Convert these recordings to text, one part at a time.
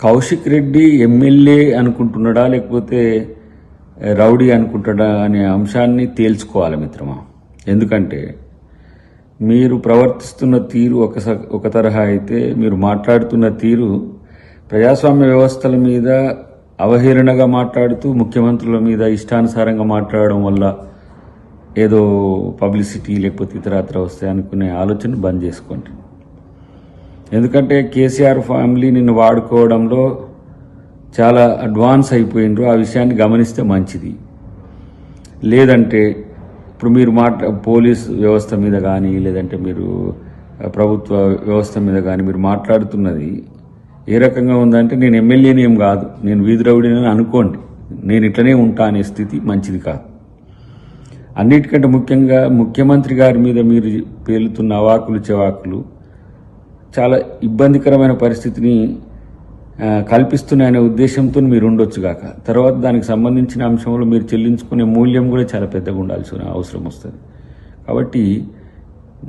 Kaushik Reddy MLA అనుకుంటున్నాడా లేకపోతే rowdy అనుకుంటాడా అనే అంశాన్ని తేల్చుకోవాలి మిత్రమా. ఎందుకంటే మీరు ప్రవర్తిస్తున్న తీరు ఒక తరహా అయితే, మీరు మాట్లాడుతున్న తీరు ప్రజాస్వామ్య వ్యవస్థల మీద అవహేళనగా మాట్లాడుతూ ముఖ్యమంత్రుల మీద ఇష్టానుసారంగా మాట్లాడడం వల్ల ఏదో పబ్లిసిటీ లేకపోతే ఇతరత్ర వస్తాయి అనుకునే ఆలోచన బంద్ చేసుకోండి. ఎందుకంటే కేసీఆర్ ఫ్యామిలీ నిన్ను వాడుకోవడంలో చాలా అడ్వాన్స్ అయిపోయినరు. ఆ విషయాన్ని గమనిస్తే మంచిది. లేదంటే ఇప్పుడు మీరు పోలీస్ వ్యవస్థ మీద కానీ లేదంటే మీరు ప్రభుత్వ వ్యవస్థ మీద కానీ మీరు మాట్లాడుతున్నది ఏ రకంగా ఉందంటే, నేను ఎమ్మెల్యేని ఏం కాదు, నేను వీధి రౌడీని అనుకోండి, నేను ఇట్లనే ఉంటా అనే స్థితి మంచిది కాదు. అన్నిటికంటే ముఖ్యంగా ముఖ్యమంత్రి గారి మీద మీరు పేలుతున్న అవాకులు చెవాకులు చాలా ఇబ్బందికరమైన పరిస్థితిని కల్పిస్తున్నాయనే ఉద్దేశంతో మీరు ఉండొచ్చు గాక, తర్వాత దానికి సంబంధించిన అంశంలో మీరు చెల్లించుకునే మూల్యం కూడా చాలా పెద్దగా ఉండాల్సిన అవసరం వస్తుంది. కాబట్టి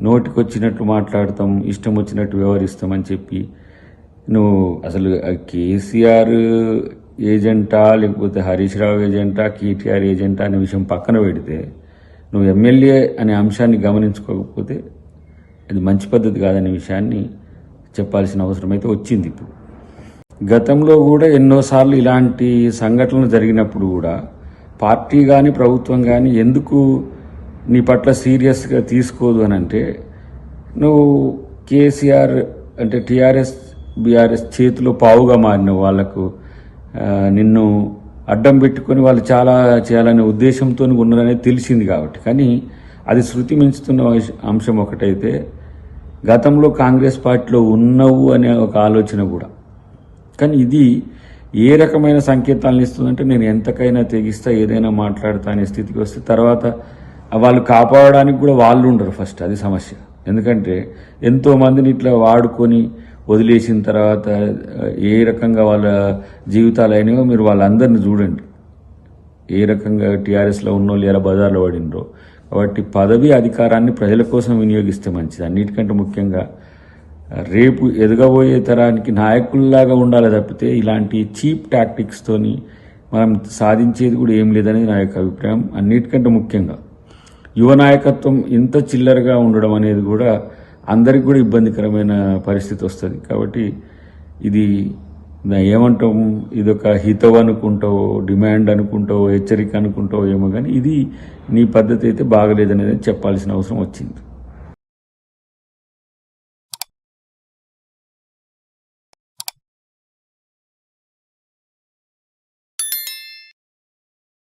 నోటికొచ్చినట్టు మాట్లాడతాం, ఇష్టం వచ్చినట్టు వ్యవహరిస్తామని చెప్పి నువ్వు అసలు కేసీఆర్ ఏజెంటా లేకపోతే హరీష్ రావు ఏజెంటా కేటీఆర్ ఏజెంటా అనే విషయం పక్కన పెడితే, నువ్వు ఎమ్మెల్యే అనే అంశాన్ని గమనించుకోకపోతే అది మంచి పద్ధతి కాదనే విషయాన్ని చెప్పాల్సిన అవసరం అయితే వచ్చింది. ఇప్పుడు గతంలో కూడా ఎన్నోసార్లు ఇలాంటి సంఘటనలు జరిగినప్పుడు కూడా పార్టీ కానీ ప్రభుత్వం కానీ ఎందుకు నీ పట్ల సీరియస్గా తీసుకోదు అని అంటే, నువ్వు కేసీఆర్ అంటే టీఆర్ఎస్ బీఆర్ఎస్ చేతిలో పావుగా మారిన వాళ్లకు నిన్ను అడ్డం పెట్టుకొని వాళ్ళు చాలా చేయాలనే ఉద్దేశంతో ఉన్నారనేది తెలిసింది కాబట్టి. కానీ అది శృతి మించుతున్న అంశం ఒకటైతే, గతంలో కాంగ్రెస్ పార్టీలో ఉన్నవు అనే ఒక ఆలోచన కూడా. కానీ ఇది ఏ రకమైన సంకేతాలను ఇస్తుందంటే, నేను ఎంతకైనా తెగిస్తా, ఏదైనా మాట్లాడతా అనే స్థితికి వస్తే తర్వాత వాళ్ళు కాపాడడానికి కూడా వాళ్ళు ఉండరు. ఫస్ట్ అది సమస్య. ఎందుకంటే ఎంతోమందిని ఇట్లా వాడుకొని వదిలేసిన తర్వాత ఏ రకంగా వాళ్ళ జీవితాలు అయినాయో మీరు వాళ్ళందరినీ చూడండి, ఏ రకంగా టీఆర్ఎస్లో ఉన్నోళ్ళు ఎలా బజార్లో పడినరో. కాబట్టి పదవి అధికారాన్ని ప్రజల కోసం వినియోగిస్తే మంచిది. అన్నిటికంటే ముఖ్యంగా రేపు ఎదగబోయే తరానికి నాయకుల్లాగా ఉండాలి తప్పితే ఇలాంటి చీప్ టాక్టిక్స్తోని మనం సాధించేది కూడా ఏం లేదనేది నా యొక్క అభిప్రాయం. అన్నిటికంటే ముఖ్యంగా యువ నాయకత్వం ఇంత చిల్లరగా ఉండడం అనేది కూడా అందరికి కూడా ఇబ్బందికరమైన పరిస్థితి వస్తుంది. కాబట్టి ఇది ఏమంటాం, ఇదొక హితవు అనుకుంటావో, డిమాండ్ అనుకుంటావో, హెచ్చరిక అనుకుంటావో ఏమో, కానీ ఇది నీ పద్ధతి అయితే బాగలేదనేది చెప్పాల్సిన అవసరం వచ్చింది.